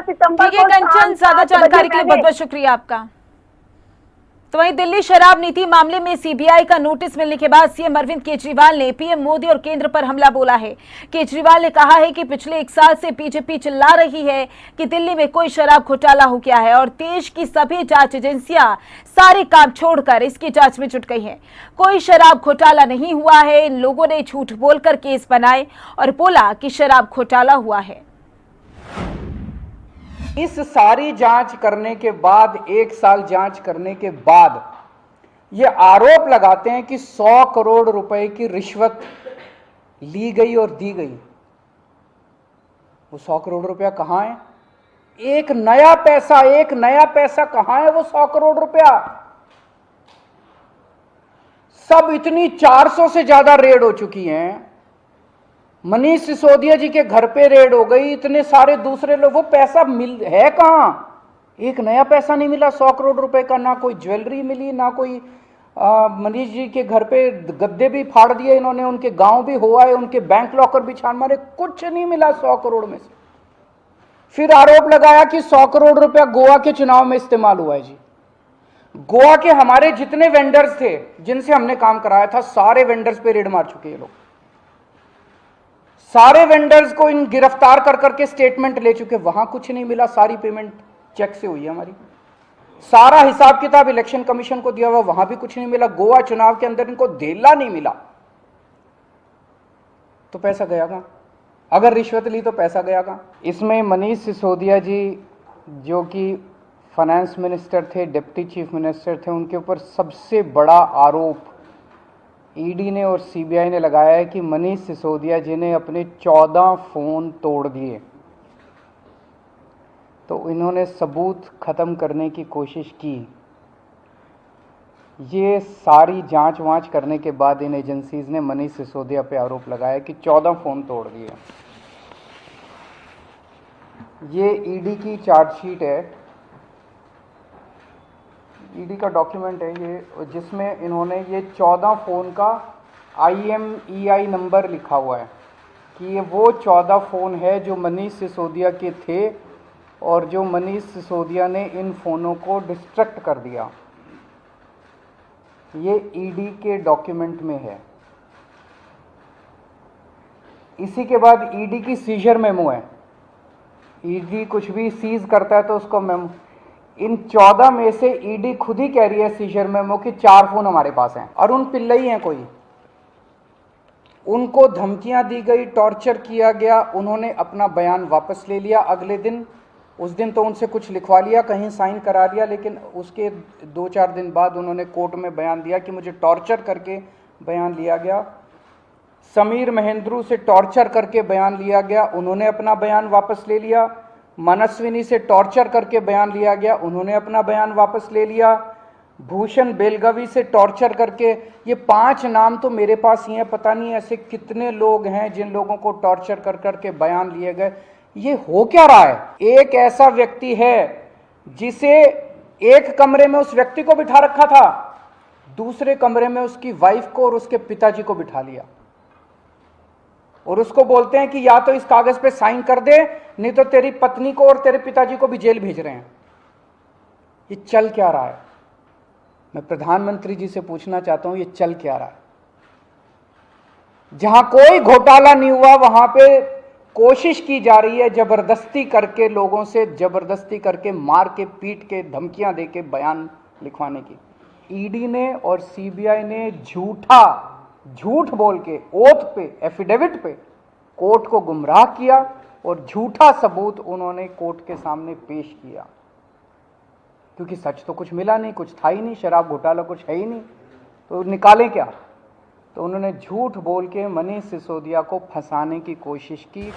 सितंबर ठीक है को कंचन, ज्यादा जानकारी के लिए बहुत बहुत शुक्रिया आपका। तो वहीं दिल्ली शराब नीति मामले में सीबीआई का नोटिस मिलने के बाद सीएम अरविंद केजरीवाल ने पीएम मोदी और केंद्र पर हमला बोला है। केजरीवाल ने कहा है कि पिछले 1 साल से बीजेपी चिल्ला रही है कि दिल्ली में कोई शराब घोटाला हो गया है और देश की सभी जांच एजेंसियां सारे काम छोड़कर इसकी जांच में जुट गई हैं। कोई शराब घोटाला नहीं हुआ है। इन लोगों ने झूठ बोलकर केस बनाए और बोला कि शराब घोटाला हुआ है। इस सारी जांच करने के बाद, 1 साल जांच करने के बाद ये आरोप लगाते हैं कि 100 करोड़ रुपए की रिश्वत ली गई और दी गई। वो 100 करोड़ रुपया कहां है? एक नया पैसा कहां है? वो 100 करोड़ रुपया सब इतनी 400 से ज्यादा रेड हो चुकी हैं। मनीष सिसोदिया जी के घर पे रेड हो गई, इतने सारे दूसरे लोग, वो पैसा मिल है कहां? एक नया पैसा नहीं मिला 100 करोड़ रुपए का। ना कोई ज्वेलरी मिली, ना कोई मनीष जी के घर पे गद्दे भी फाड़ दिए इन्होंने, उनके गांव भी हुआ है, उनके बैंक लॉकर भी छान मारे, कुछ नहीं मिला 100 करोड़ में से। फिर आरोप लगाया कि 100 करोड़ रुपया गोवा के चुनाव में इस्तेमाल हुआ है। जी, गोवा के हमारे जितने वेंडर्स थे जिनसे हमने काम कराया था, सारे वेंडर्स पे रेड मार चुके ये लोग। सारे वेंडर्स को इन गिरफ्तार कर करके स्टेटमेंट ले चुके, वहां कुछ नहीं मिला। सारी पेमेंट चेक से हुई है हमारी। सारा हिसाब किताब इलेक्शन कमीशन को दिया हुआ, वहां भी कुछ नहीं मिला। गोवा चुनाव के अंदर इनको धेला नहीं मिला, तो पैसा गया कहां? अगर रिश्वत ली तो पैसा गया कहां? इसमें मनीष सिसोदिया जी जो कि फाइनेंस मिनिस्टर थे, डिप्टी चीफ मिनिस्टर थे, उनके ऊपर सबसे बड़ा आरोप ईडी ने और सीबीआई ने लगाया है कि मनीष सिसोदिया जी ने अपने 14 फोन तोड़ दिए। तो इन्होंने सबूत खत्म करने की कोशिश की। ये सारी जांच वांच करने के बाद इन एजेंसीज ने मनीष सिसोदिया पे आरोप लगाया कि 14 फोन तोड़ दिए। ये ईडी की चार्जशीट है, ईडी का डॉक्यूमेंट है ये, जिसमें इन्होंने ये 14 फोन का IMEI नंबर लिखा हुआ है कि ये वो 14 फोन है जो मनीष सिसोदिया के थे और जो मनीष सिसोदिया ने इन फोनों को डिस्ट्रक्ट कर दिया। ये ईडी के डॉक्यूमेंट में है। इसी के बाद ईडी की सीजर मेमो है। ईडी कुछ भी सीज करता है तो उसको मेमो, इन 14 में से ईडी खुद ही कह रही है सीजर मेमो कि 4 फोन हमारे पास हैं। अरुण पिल्लई हैं कोई, उनको धमकियां दी गई, टॉर्चर किया गया, उन्होंने अपना बयान वापस ले लिया अगले दिन। उस दिन तो उनसे कुछ लिखवा लिया, कहीं साइन करा लिया, लेकिन उसके 2-4 दिन बाद उन्होंने कोर्ट में बयान दिया कि मुझे टॉर्चर करके बयान लिया गया। समीर महेंद्रू से टॉर्चर करके बयान लिया गया, उन्होंने अपना बयान वापस ले लिया। मनस्विनी से टॉर्चर करके बयान लिया गया, उन्होंने अपना बयान वापस ले लिया। भूषण बेलगवी से टॉर्चर करके, ये 5 नाम तो मेरे पास ही हैं, पता नहीं ऐसे कितने लोग हैं जिन लोगों को टॉर्चर कर करके बयान लिए गए। ये हो क्या रहा है? एक ऐसा व्यक्ति है जिसे एक कमरे में उस व्यक्ति को बिठा रखा था, दूसरे कमरे में उसकी वाइफ को और उसके पिताजी को बिठा लिया और उसको बोलते हैं कि या तो इस कागज पे साइन कर दे, नहीं तो तेरी पत्नी को और तेरे पिताजी को भी जेल भेज रहे हैं। ये चल क्या रहा है? मैं प्रधानमंत्री जी से पूछना चाहता हूं, ये चल क्या रहा है? जहां कोई घोटाला नहीं हुआ वहां पे कोशिश की जा रही है जबरदस्ती करके, लोगों से जबरदस्ती करके, मार के, पीट के, धमकियां दे के बयान लिखवाने की। ईडी ने और सीबीआई ने झूठ बोल के, ओथ पे, एफिडेविट पे कोर्ट को गुमराह किया और झूठा सबूत उन्होंने कोर्ट के सामने पेश किया, क्योंकि सच तो कुछ मिला नहीं, कुछ था ही नहीं, शराब घोटाला कुछ है ही नहीं, तो निकालें क्या? तो उन्होंने झूठ बोल के मनीष सिसोदिया को फंसाने की कोशिश की।